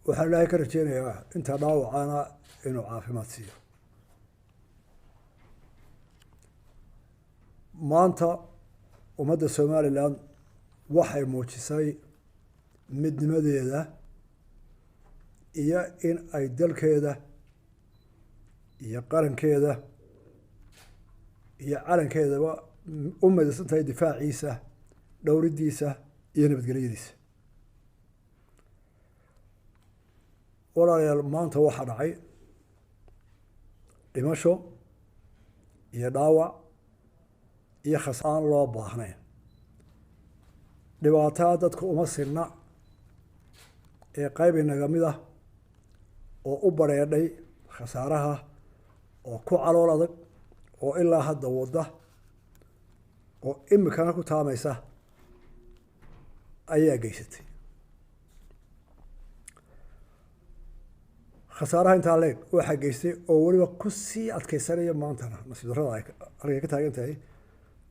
waxaan ilaahay ka rajeynayaa inta dhaawacana inuu caafimaad siiyo. maanta ummadda Somaliland waxay muujisay midnimadeeda iyo in ay dalkeeda iyo qarankeeda iyo calankeedaba u midaysan tahay difaaciisa, dhowridiisa iyo nabadgelyadiisa. walaalayaal, maanta waxaa dhacay dhimasho iyo dhaawac iyo khasaare aan loo baahnayn. dhibaatada dadka uma sinna ee qayb inaga mid ah oo u bareedhay khasaaraha oo ku calool adag oo ilaa hadda wadda oo imikana ku taamaysa ayaa geysatay. khasaaraha intaa leeg waxaa geystay oo weliba ku sii adkeysanaya maantana nasiib darrada ay halkay ka taagan tahay.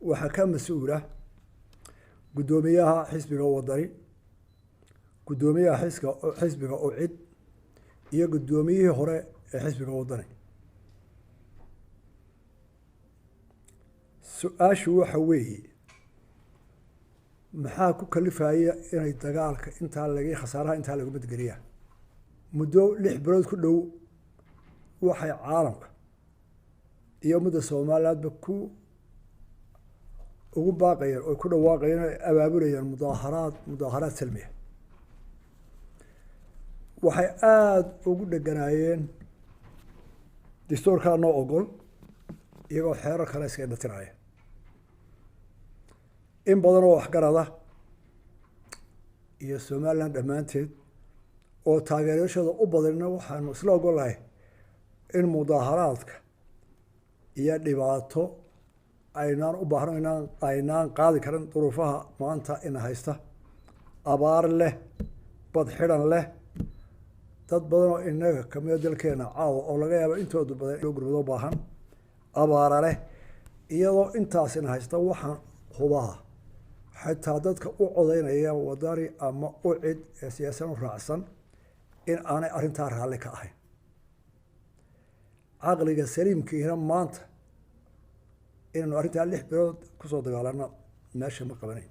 waxaa ka mas-uula guddoomiyaha xisbiga wadani, guddoomiyaha xisbiga ucid iyo guddoomiyihii hore ee xisbiga wadani. su-aashu waxa weeye, maxaa ku kalifaya inay dagaalka intaa khasaaraha intaa lagu madgeliyaan? muddo 6 bilood ku dhow waxay caalamka iyo ummadda Somalilandba ugu baaqayeen oo ku dhawaaqayeen ay abaabulayeen mudaaharaad salmiya. waxay aada ugu dheganaayeen dastuurkaa noo ogol, iyagoo xeerar kale iska indhatiraya. in badan oo waxgarada iyo Somaliland dhammaanteed oo taageerashada u badanna waxaanu isla ogolahay in mudaaharaadka iyo dhibaato aynaan u baahno aynaan qaadi karin duruufaha maanta ina haysta. abaar leh, bad xidhan leh, dad badan oo inaga kamida dalkeena caawa oo laga yaabo intooda badan loo gurmado baahan, abaara leh. iyadoo intaas ina haysta waxaan hubaa xitaa dadka u codaynaya wadani ama u cid ee siyaasan u raacsan in aanay arrintaa raalli ka ahayn. caqliga saliimkiina maanta inaynu arrintaa 6 bilood kusoo dagaalano meesha ma qabanayn.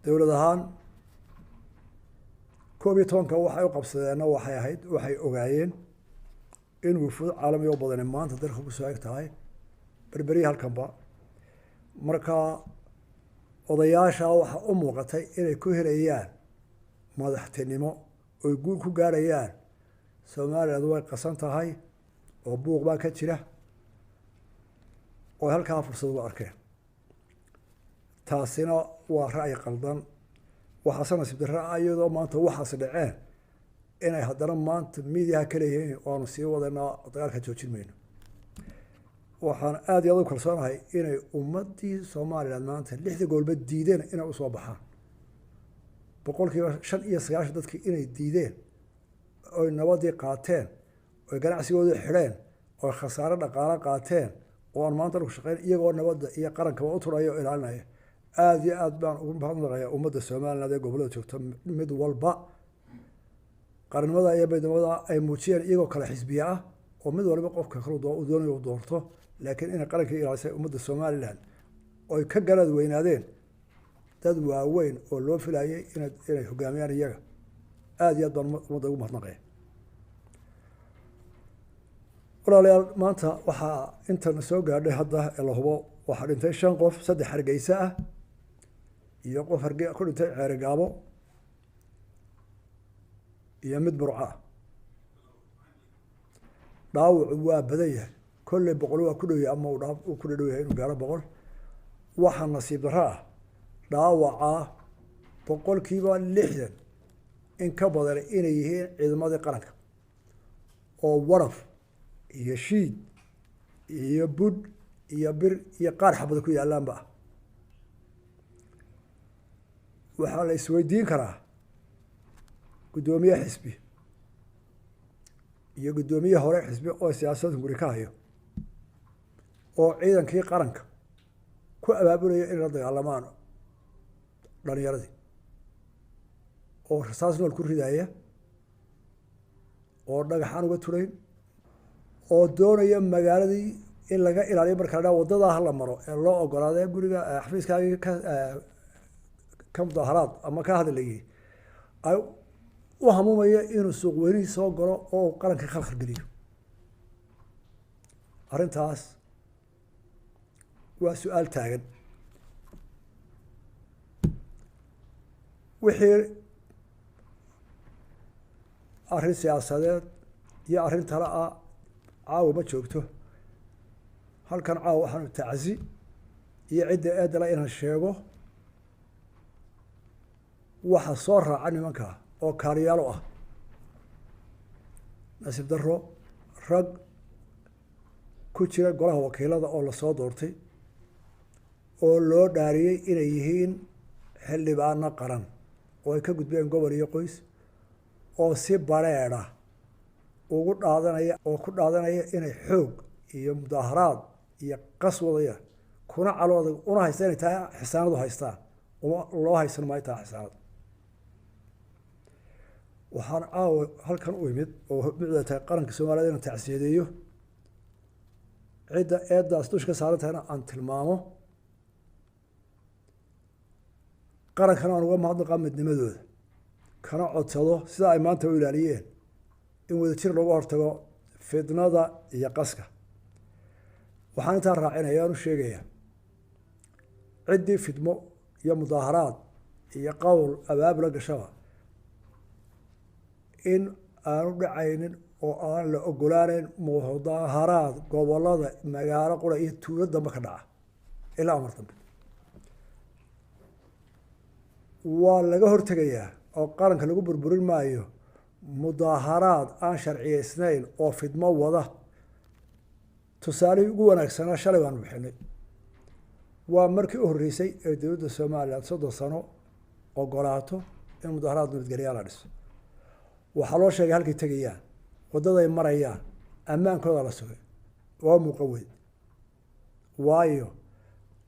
dowlad ahaan 11 waxay u qabsadeenna waxay ahayd, waxay ogaayeen in wufuud caalami oo badani maanta dalka ku soo eg tahay berberiya halkanba. markaa odayaasha waxaa u muuqatay inay ku helayaan madaxtinimo oy guul ku gaarayaan. Somaliland way qasan tahay oo buuq baa ka jira oo halkaa fursad ugu arkeen. taasina waa ra'yi qaldan. waxaase nasiib darro ah iyadoo maanta waxaas dhaceen inay haddana maanta miidiyaha ka leeyihiin oo aanu sii wadanaa dagaalka joojin mayno. waxaan aada iyo aad u kalsoonahay inay ummaddii Somaliland maanta 6 goolba diideen inay usoo baxaan. 95% dadkii inay diideen oy nabadii qaateen, oy ganacsigoodii xidheen, oy khasaare dhaqaale qaateen, oo aan maanta lagu shaqeyn iyagoo nabadda iyo qarankaba u turaya oo ilaalinaya. aada iyo aad baan ugu mahadnaqayaa ummadda Somaliland ee gobollada joogta mid walba. qarannimada iyo midnimada ay muujiyeen iyagoo kale xisbiya ah oo mid walba qofka kale doonayo uu doorto, laakiin inay qarankii ilaalisay ummadda Somaliland oy ka garad weynaadeen dad waaweyn oo loo filayay inay hogaamiyaan iyaga. aada iyo aad baan ummadda ugu mahadnaqaya. walaalayaal, maanta waxaa intana soo gaadhay hadda ee la hubo waxaa dhintay 5 qof, 3 Hargeysa ah iyo qof ku dhintay Ceerigaabo iyo mid Burco ah. dhaawacu waa badan yahay, kolley 100 waa ku dhow yahay ama uu ku dhow yahay inuu gaaro 100. waxaa nasiib darro ah dhaawaca 60% in ka badan inay yihiin ciidamadii qaranka oo waraf iyo shiid iyo budh iyo bir iyo qaar xabada ku yaalaanba ah. waxaa la isweydiin karaa guddoomiye xisbi iyo guddoomiye hore xisbi oo siyaasadda guri ka hayo oo ciidankii qaranka ku abaabulaya in la dagaalamaan dhalinyaradii oo rasaas nool ku ridaya oo dhagaxaan uga turayn oo doonaya magaaladii in laga ilaaliyo marka la waddadaa hala maro ee loo ogolaado ee guriga xafiiskaagii ka mudaharaad ama ka hadlayay ay u hamuumaya inuu suuq weynihii soo galo oo qaranka khalkhal geliyo arrintaas waa su-aal taagan wixii arrin siyaasadeed iyo arrin tale ah caawa ma joogto halkan caawa waxaanu tacsi iyo cidda eedala inaan sheego waxa soo raaca nimanka oo kaaliyaalo ah nasiib darro rag ku jira golaha wakiilada oo lasoo doortay oo loo dhaariyey inay yihiin xildhibaano qaran oo ay ka gudbeen gobol iyo qoys oo si bareedha ugu dhaadanaya oo ku dhaadanaya inay xoog iyo mudaaharaad iyo qas wadaya kuna calooda una haysta inay tahay xisaanadu haystaan uma loo haysan maayo tahay xisaanad waxaan caawa halkan u imid oo micda tahay qaranka soomaaliyed inaan tacsiyadeeyo cidda eeddaas dush ka saaran tahayna aan tilmaamo qarankana aan uga mahadnaqaa midnimadooda kana codsado sida ay maanta u ilaaliyeen in wadajir looga hortago fitnada iyo qaska waxaan intaa raacinaya aan u sheegaya ciddii fidmo iyo mudaaharaad iyo qowl abaabula gashaba in aanu dhacaynin oo aan la ogolaaneyn mudaaharaad gobolada magaalo qura iyo tuulo dambe ka dhaca ilaa amar dambe waa laga hortegayaa oo qaranka lagu burburin maayo mudaaharaad aan sharciyeysnayn oo fidmo wada tusaalihii ugu wanaagsanaa shalay baanu bixinay waa markii u horreysay ee dowladda somalilan 30 sano ogolaato in mudaaharaad nabadgelyaa la dhiso waxaa loo sheegay halkay tegayaan waddaday marayaan ammaankooda la sugay waa muuqa weyn waayo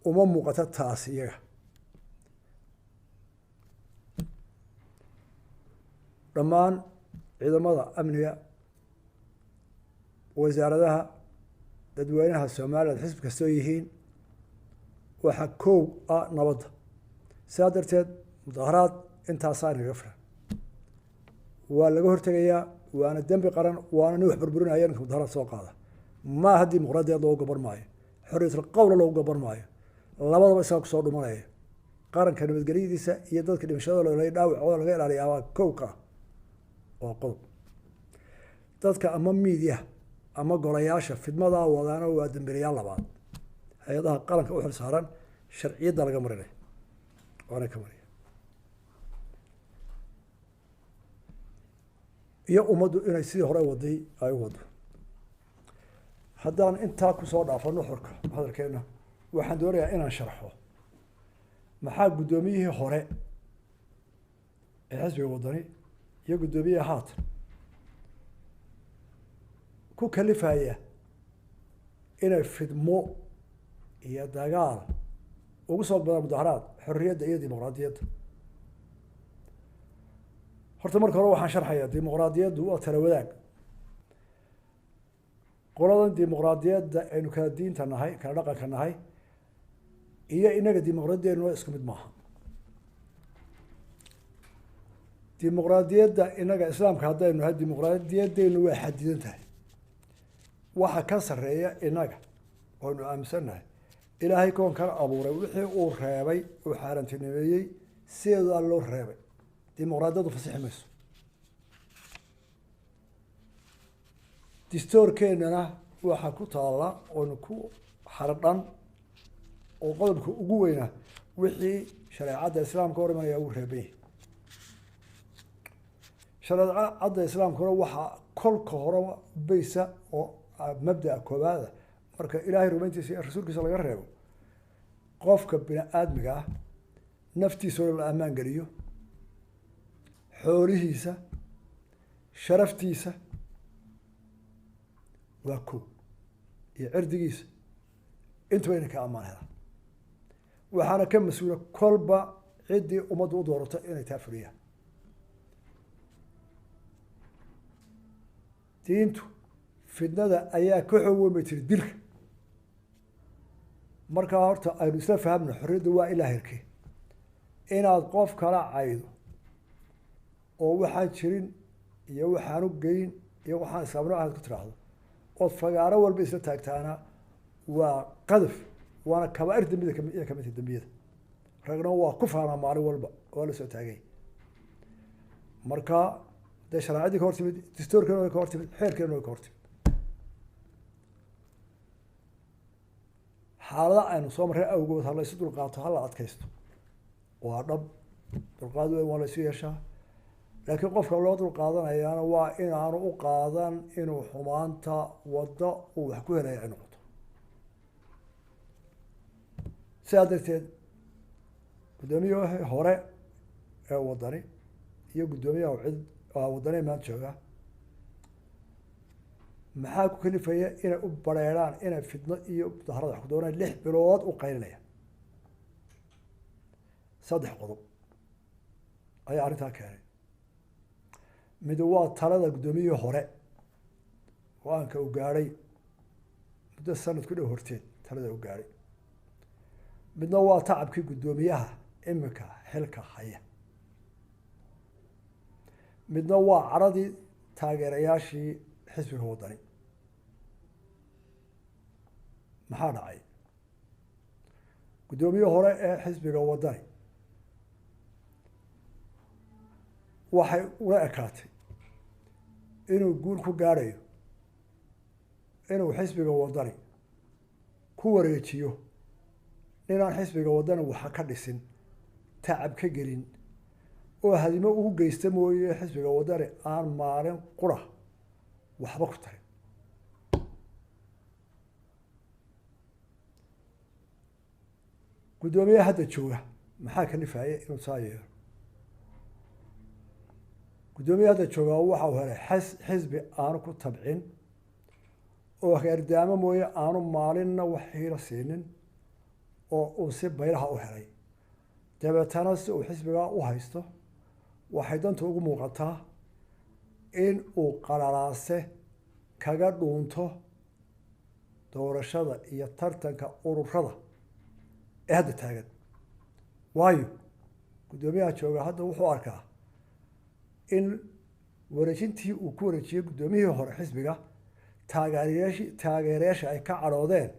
uma muuqato taas iyaga dhammaan ciidamada amniga wasaaradaha dadweynaha Soomaaliya xisb kastoo yihiin waxa koow ah nabadda sidaa darteed mudaaharaad intaasaa naga filan waa laga hortegayaa waana dembi qaran waana nin wax burburinaya ninka mudaaharaad soo qaada ma aha dimuqraadiyad loogu gaban maayo xorriyatul qowl loogu gaban maayo labadaba isaga kusoo dhumanaya qaranka nabadgelyadiisa iyo dadka dhimashadooda la dhaawacooda laga ilaaliyaa waa kowka oo qodob dadka ama media ama golayaasha fidmada wadaana waa dambiilayaal labaad hay'adaha qaranka u xil saaran sharciyada laga marinay waana ka mariya iyo ummaddu inay sidii hore waday ay wado haddaan intaa ku soo dhaafano xorka hadalkeena waxaan doonayaa inaan sharxo maxaa guddoomiyihii hore ee xisbiga wadani iyo guddoomiyaha haatan ku kalifaya inay fidmo iyo dagaal ugu soo badaan mudaaharaad xorriyadda iyo dimuqraadiyadda horta marka hore waxaan sharxayaa dimuqraadiyaddu waa tala wadaag qoladan dimuqraadiyadda aynu kala diinta nahay kala dhaqanka nahay iyo inaga dimuqraadiyadeenu waa isku mid maaha dimuqraadiyadda inaga islaamka haddaynu nahay dimuqraadiyadeenu waa xadidan tahay waxa ka sarreeya inaga oonu aaminsannahay ilaahay koonkan abuuray wixii uu reebay uu xaaraantinimeeyey sideedaa loo reebay dimuqraadiyaddu fasixi mayso distoorkeennana waxaa ku taalla oonu ku xardhan oo qodobka ugu weyna wixii shareecadda islaamka hor imanaya uu reeban yahay shareecadda islaamkuna waxaa kolka hore baysa oo mabda'a koobaada marka ilaahay rumayntiisa iyo rasuulkiisa laga reebo qofka bini aadmiga ah naftiisa oo la ammaan geliyo xoolihiisa sharaftiisa waa koob iyo cirdigiisa intuba inay ka ammaan helaan waxaana ka mas-uula kolba ciddii ummaddu u doorato inay taa fuliyaan diintu fidnada ayaa ka xoog weyn bay tiri dilka markaa horta aynu isla fahamno xorriyadda waa ilaa herkee inaad qof kala caydo oo waxaan jirin iyo waxaan u geyn iyo waxaan islaamno aad ku tiraahdo ood fagaaro walba isla taagtaana waa qadaf waana kabaair dambida iya kamid tahay dambiyada ragna waa ku faanaa maalin walba waa la soo taagay marka dee shareecadii ka hor timid dastuurkeena way ka hor timid xeerkeena way ka hor timid xaalada aynu soo marray awgood ha la isu dulqaato ha la adkaysto waa dhab dulqaad weyn waa la isu yeeshaa laakiin qofka loo dulqaadanayaana waa inaanu u qaadan inuu xumaanta waddo uu wax ku helaya ay noqoto sidaa darteed guddoomiyihii hore ee waddani iyo guddoomiyaha cid waddani maanta jooga maxaa ku kalifaya inay u bareeraan inay fidno iyo mudaharada wax ku doonaan 6 bilood u qaylinaya 3 qodob ayaa arrintaa keenay mid waa talada guddoomiyihii hore go-aanka uu gaadhay muddo sanad ku dhow horteed talada uu gaadhay midna waa tacabkii guddoomiyaha iminka xilka haya midna waa caradii taageerayaashii xisbiga waddani maxaa dhacay guddoomiyihii hore ee xisbiga waddani waxay ula ekaatay inuu guul ku gaadhayo inuu xisbiga waddani ku wareejiyo ninaan xisbiga waddani waxa ka dhisin tacab ka gelin oo hadimo ugu geysta mooye xisbiga waddani aan maalin qura waxba ku tarin guddoomiyaha hadda jooga maxaa kalifaya inuu saa yeelo guddoomiyaha hadda jooga waxau helay xisbi aanu ku tabcin oo heerdaamo mooye aanu maalinna wax hiilo siinin oo uu si baylaha u helay dabeetana si uu xisbigaa u haysto waxay danta ugu muuqataa in uu qalalaase kaga dhuunto doorashada iyo tartanka ururada ee hadda taagan waayo guddoomiyaha jooga hadda wuxuu arkaa in wareejintii uu ku wareejiyey guddoomiyihii hore xisbiga taageerayaasha ay ka cadhoodeen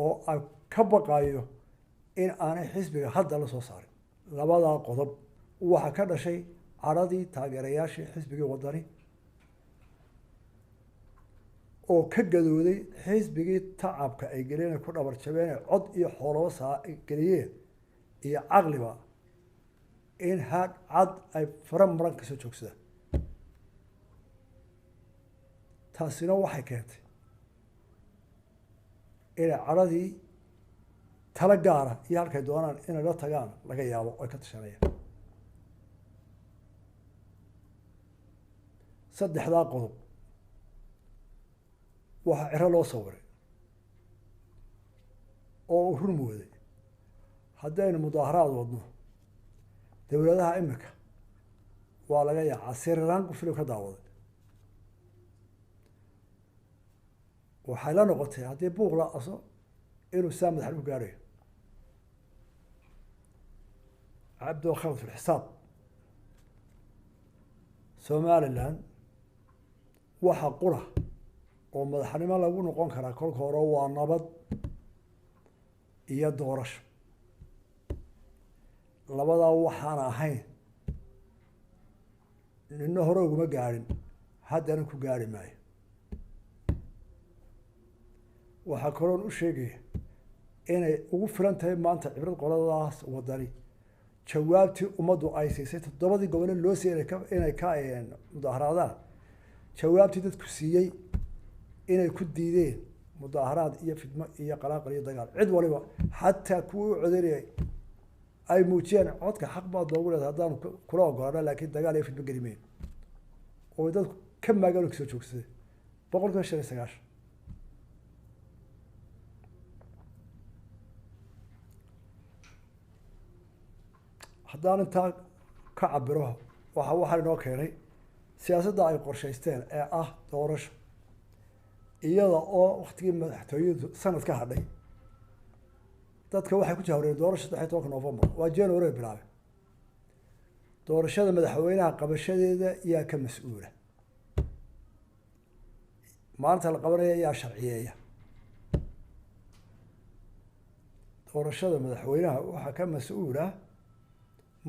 oo ay ka baqayo in aanay xisbiga hadda la soo saarin labadaa qodob waxaa ka dhashay cadhadii taageerayaashii xisbigii waddani oo ka gadooday xisbigii tacabka ay geliyeen ay ku dhabar jabeen ee cod iyo xoolaba geliyeen iyo caqliba in had cad ay fara maran ka soo joogsadaan taasina waxay keentay inay cadhadii tala gaara iyo halkay doonaan inay la tagaan laga yaabo ay ka tashanayaan 3 qodob waxaa ciro loo sawiray oo uu run mooday haddaynu mudaaharaad wadno dowladaha iminka waa laga yaacaa sirilanku filim ka daawaday waxay la noqotay haddii buuq la aso inuu saa madaxal u gaadhayo cabdo khalad fi lxisaab somaliland waxa qura oo madaxnimo lagu noqon karaa kolka hore waa nabad iyo doorasho labadaa waxaan ahayn nina hore uguma gaadhin haddana ku gaadhi maayo waxaa kaloon u sheegaya inay ugu filan tahay maanta cibrad qoladaas waddani jawaabtii ummaddu ay siisay 7 gobole loo siiyay inay ka mudaaharaadaan jawaabtii dadku siiyey inay ku diideen mudaaharaad iyo fidmo iyo qalaaqal iyo dagaal cid waliba xataa kuwii u codeynayay ay muujiyeen codka xaq baad loogu leedahay haddaanu kula ogolaano laakiin dagaal iyo fidmo geli mayno oo dadku ka maagaano kasoo joogsadeen 195 haddaan intaa ka cabiro waxaa inoo keenay siyaasadda ay qorshaysteen ee ah doorasho iyada oo waktigii madaxtooyadu sanad ka hadhay dadka waxay ku jahwareen doorasho 13 November waa January bilaabay doorashada madaxweynaha qabashadeeda yaa ka mas'uula maanta la qabanaya yaa sharciyeeya doorashada madaxweynaha waxaa ka mas'uula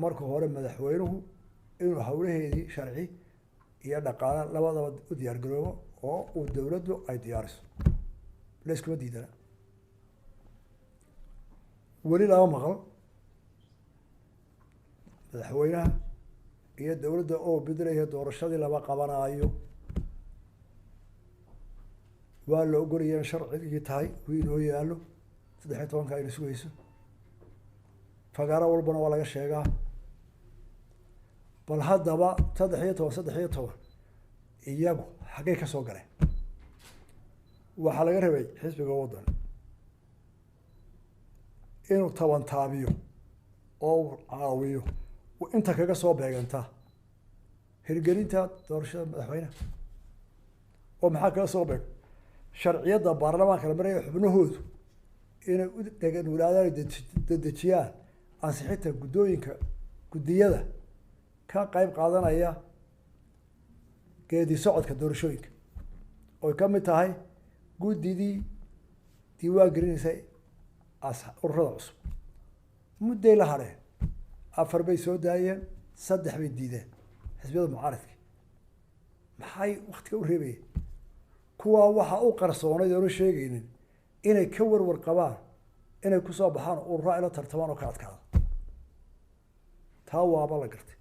marka hore madaxweynuhu inuu hawlaheedii sharci iyo dhaqaale labadaba u diyaar garoobo oo uu dowladdu ay diyaariso la iskuma diidana weli lama maqal madaxweynaha iyo dowladda oo bedelaya doorashadii laba qabanaayo waa la ogolaya sharcigii tahay wuu inoo yaallo 13 ayna sugayso fagaaro walbana waa laga sheegaa bal haddaba 13 iyagu xaggay ka soo galeen waxaa laga rabay xisbiga waddan inuu tabantaabiyo oo uu caawiyo inta kaga soo beegantaa hirgelinta doorashada madaxweynaha oo maxaa kaga soo beeg sharciyadda baarlamaanka la maraya xubnahoodu inay u degan walaadaan dedejiyaan ansixinta guddooyinka guddiyada ka qayb qaadanaya geedi socodka doorashooyinka oo ka mid tahay guddidii diiwaan gelinaysay ururada cusub mudday la hadheen 4 bay soo daayeen 3 bay diideen xisbiyada mucaaradka maxay waqtiga u reebayeen kuwa waxa u qarsoonay oo sheegaynin inay ka warwar qabaan inay ku soo baxaan ururo ila tartamaan oo ka adkaado taa waaba la gartay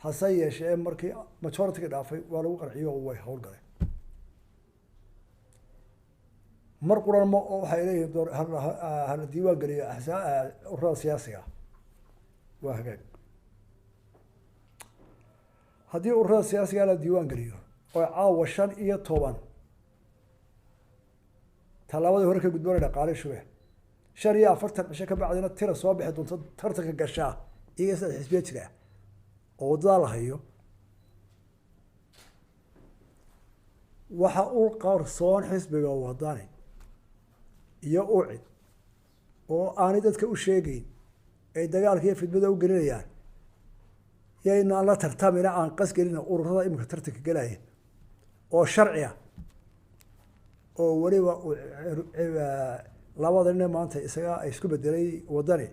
hase yeeshee markii majority-ga dhaafay waa lagu qarxiyo oo way hawl galeen mar quran ma waxay leeyihiin door hal diiwaan geliyo ururada siyaasiga waa hagaag haddii ururada siyaasiga la diiwaan geliyo oo caawa 15 tallaabadii hore ka gudboonay dhaqaale shubay 45 cisho ka bacdina tira soo bixi doonto tartanka gashaa iyaga saddex xisbiya jira oo wadada la hayo waxa uu qarsoon xisbiga wadani iyo ucid oo aanay dadka u sheegayn ay dagaalka iyo fidmada u gelinayaan yayna la tartamina aan qas gelina ururada imika tartanka galaya oo sharci ah oo waliba labada nin maanta isaga ay isku bedelay wadani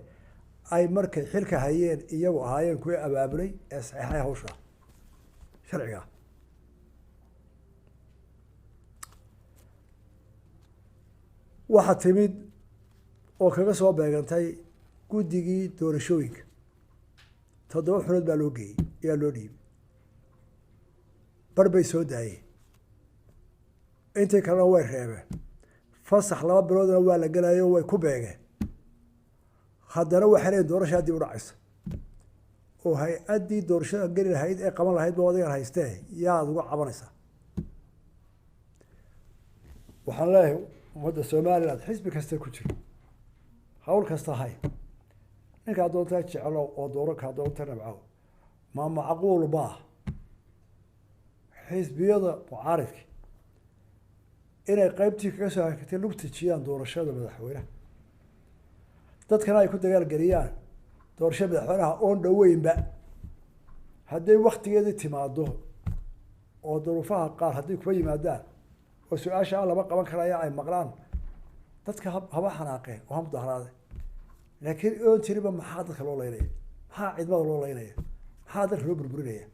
ay markay xilka hayeen iyagu ahaayeen kuwa abaabulay ee saxiixay hawsha sharciga waxa timid oo kaga soo beegantay guddigii doorashooyinka 7 xubnood baa loo geeyey ayaa loo dhiibay bar bay soo daayeen intii kalena way reebeen fasax 2 biloodna waa la gelayo way ku beegeen haddana waxay leeyihiin doorashaa dib u dhacaysa oo hay-addii doorashada geli lahayd ee qaban lahayd baa adigan haystee yaad uga cabanaysaa waxaan leeyahay ummadda Soomaaliland xisbi kasta ku jiro hawl kasta hay ninka doonta jecelo oo doorka doonta nabco ma macquul baa xisbiyada mucaaradka inay qaybtii kaga soo hakatay lagu tijiyaan doorashada madaxweynaha dadkana ay ku dagaal galiyaan doorashada madaxweynaha oo dhaweynba hadday waqtigeedii timaado oo duruufaha qaar haddii kuba yimaadaan oo su-aasha lama qaban karaya ay maqlaan dadka haba xanaaqeen oo mudaharaade laakiin oon jiriba maxaa dadka loo leynaya maxaa cidmada loo leynaya maxaa dadka loo burburinaya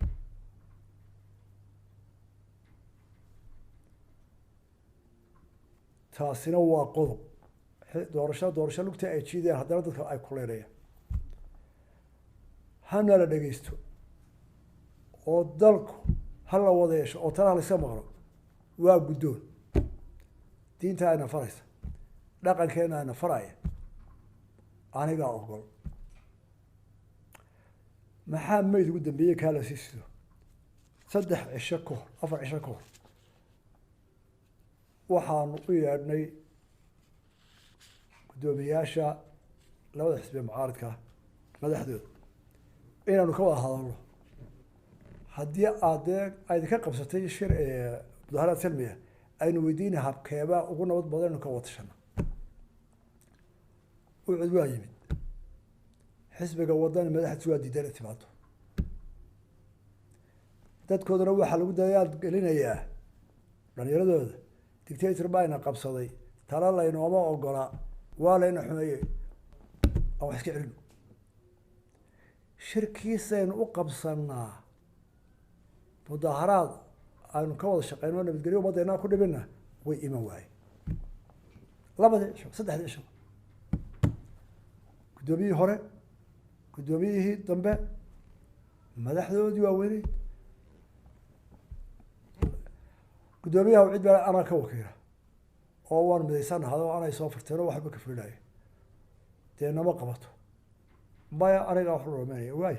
taasina waa qodob doorasho lugta ay jiideen haddana dadka ay ku leynayaan hana la dhegeysto oo dalku hala wada yeesho oo talaha la iska maqlo waa guddoon diinta ayna faraysa dhaqankeena ayna faraya anigaa ogol maxaa mayd ugu dambeeyey kaa la sii sido 3 cisho ka hor 4 cisho ka hor waxaanu u yeedhnay guddoomiyaasha labada xisbi mucaaradka madaxdooda inaanu ka wada hadalno haddii aad ka qabsatay shir mudaharaad salmiya aynu weydiinay habkeebaa ugu nabad badan inu ka watashano ucud waa yimid xisbiga wadani madaxdiisu waa diidan inay timaado dadkoodana waxaa lagu dadaal gelinayaa dhalinyaradooda dictator baa ina qabsaday tala laynooma ogola waa layna xumeeyey aan wax iska celino shirkiisaynu u qabsanaa mudaharaad aynu ka wada shaqeyno nabadgelyo ummaddeena ku dhibina way iman waaye labadii cisho saddexdii cisho guddoomiyihii hore guddoomiyihii dambe madaxdoodii waaweyney guddoomiyaha cid baa anaa ka wakiila oo waan midaysanahay oo anay soo farteen oo waxba ka filinaya dee nama qabato maya aniga wax rumeynaya waay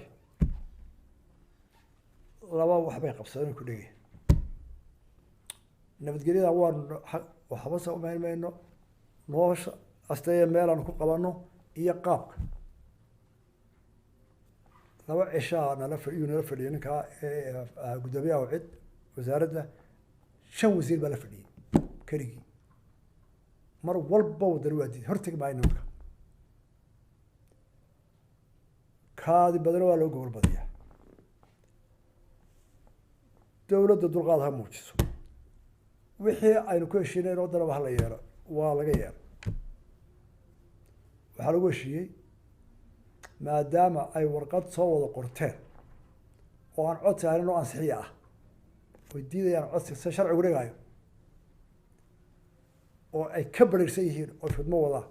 laba waxbay qabsadeen ku dhegay nabadgelyada waan waxba soo umayn mayno noosha asteeye meel aan ku qabano iyo qaabka laba cishaa nala fadhiyo ninkaa guddoomiyaha cid wasaaradda 5 wasiir baa la fadhiyey keligii mar walba wadani waa diiday hortegi maayo nimanka kaadi badana waa loo gobol badiyaa dowladda dulqaad ha muujiso wixii aynu ku heshiinay oo danaba hala yeelo waa laga yeelo waxaa lagu heshiiyey maadaama ay warqad soo wada qorteen oo aan codsi ahayn oo ansixiya ah way diidayaan codsi se sharcigu dhigaayo oo ay ka barirsan yihiin oo fidmo wadaan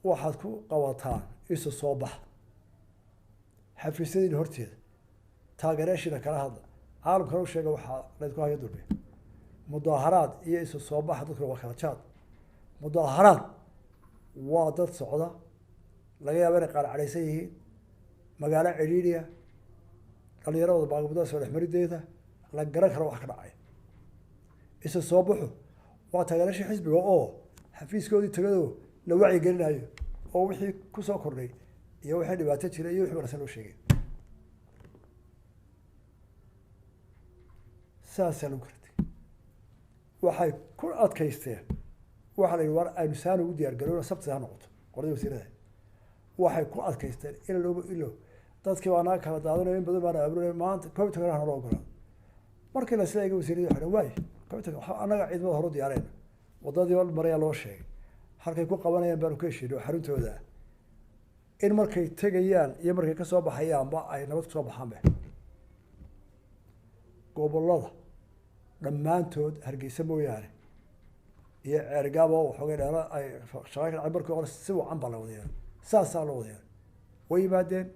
waxaad ku qabataan isu soo baxa xafiisyadiina horteeda taageerayaashiina kala hadla caalamkana u sheega waxaa laydku haya dulmiya mudaaharaad iyo isu soo baxa dadkuna waa kala jaad mudaaharaad waa dad socda laga yaaba inay qaar cadhaysan yihiin magaalo celiiliya dhalinyarada baagabadada soo dhexmarideeda la garan karo wax ka dhacay isu soo baxo waa taageerashii xisbiga oo xafiiskoodii tagado la wacyi gelinayo oo wixii kusoo kordhay iyo wixii dhibaato jira iyo wixii wanaagsan loo sheegay saasaa lagu kartay waxay ku adkaysteen waxaa la yidhi war aynu saan ugu diyaar garowna sabti ha noqoto qoladii wasiirada waxay ku adkaysteen ilo dadkii baa naga kala daadanayo in badan baana abrunay maanta computerka hana loo ogolaa markii la sida iga wasiiradii waxay waay computerka waxa anaga ciidamada hore u diyaareen wadadii marayaa loo sheegay halkay ku qabanayaan baanu ka heshiinay xaruntooda in markay tegayaan iyo markay ka soo baxayaanba ay nabad kusoo baxaanbe gobollada dhammaantood hargeysa mooyaane iyo ceergaabo waxoogay dheera ay shaqayn markii hore si wacan baa la wada yeelay saasaa loo wada yeelay way yimaadeen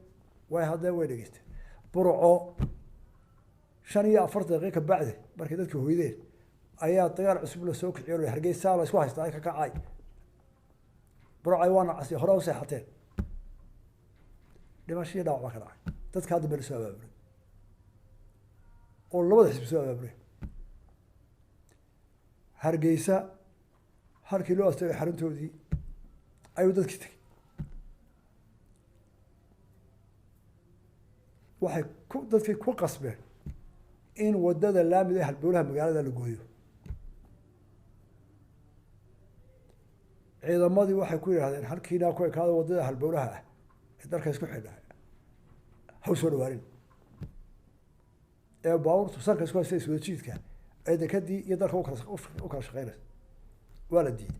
way hadleen way dhegeysteen burco 45 daqiiqo ka bacdi markay dadka hooydeen ayaa dagaal cusub la soo kiciyay hargeysa la isku haystaa ay ka kacay burco ay waana casi hore u seexateen dhimashadii dhaawac ka dhacay dadka hadda bal soo abaabulay oo labada xisbi soo abaabulay hargeysa halkii loo astagay xaruntoodii ayuu dadkii tegay waxay dadkii ku qasbeen in wadada laamida halbowlaha magaalada la gooyo ciidamadii waxay ku yidhahdeen halkiinaa ku ekaado wadada halbowlaha ah ee dalka isku xidha haw soo dhawaanin ee baabuurtu sanka isku haysta iswada jiidka ee dekadii iyo dalka u kala shaqeynaysa waa la diiday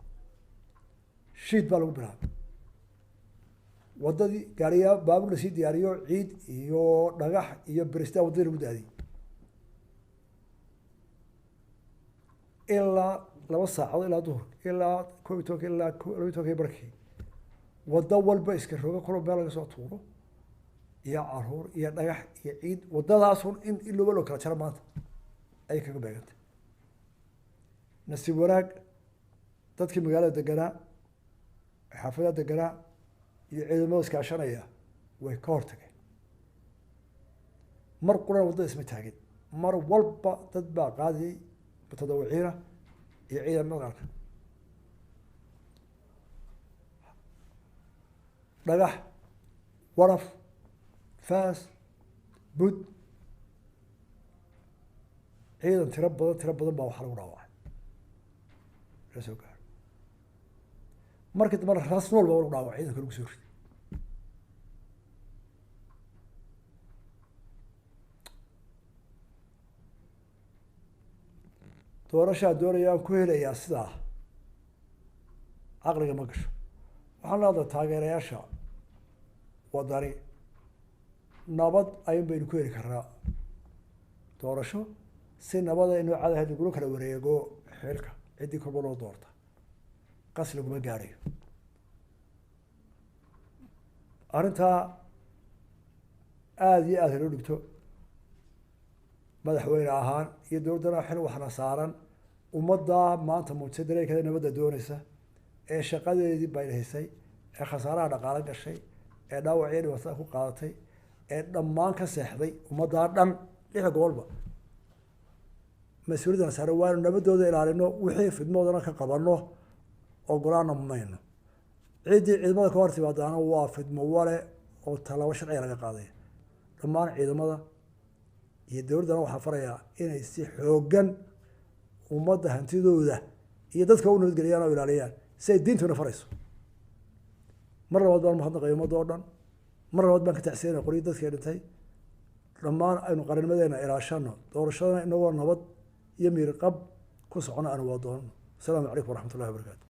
shiid baa lagu bilaabay wadadii gaariyaa baabuur lasii diyaariyo ciid iyo dhagax iyo beristaa wadadii lagu daadiyey ilaa 2 saacadood ilaa duhur ilaa 12 ilaa 12 barkii wado walba iska rooga kolo meel laga soo tuuro iyo caruur iyo dhagax iyo ciid wadadaasun in ilooba loo kala jaro maanta ay kaga beegantay nasiib wanaag dadkii magaalada deganaa xaafadaha deganaa iyo ciidamada iskaashanaya way ka hortageen mar quran wadada isma taagin mar walba dad baa qaadiyey mutadawiciina iyo ciidamada qaranka dhagax waraf faas bud ciidan tiro badan baa waxa lagu dhaawacay la soo gaaro markii dambe raas nool baa lagu dhaawacay ciidanka lagu soo riday doorashaa doonaya aan ku helayaa sidaa caqliga ma gasho waxaan leedahay taageerayaasha wadani nabad ayuun baynu ku heli karnaa doorasho si nabada inuu cadahay lagula kala wareego xilka ciddii kolba loo doorta qas laguma gaarayo arrintaa aada iyo aada loo dhigto madaxweyne ahaan iyo dowladdana xil waxna saaran ummaddaa maanta muujisay dareenkeeda nabadda doonaysa ee shaqadeedii baylahisay ee khasaaraha dhaqaalo gashay ee dhaawacyo dhibaatada ku qaadatay ee dhammaan ka seexday ummaddaa dhan lix gobolba mas-uuliyadana saaran waanu nabadooda ilaalino wixii fidmoodana ka qabanno ogolaana mayno ciddii ciidamada ka hor timaadaana waa fidmo wale oo tallaabo sharciga laga qaaday dhammaan ciidamada iyo dowladdana waxaa farayaa inay si xooggan ummadda hantidooda iyo dadka u nabadgeliyaan oo ilaaliyaan si ay diintuna farayso mar labaad baan mahadnaqaya ummadda oo dhan mar labaad baan ka tacsiyanaya qoryo dadkii dhintay dhammaan aynu qarannimadeena ilaashano doorashadana inagoo nabad iyo miirqab ku socono aanu waa doonno asalaamu calaykum waraxmat ullahi wabarakaatu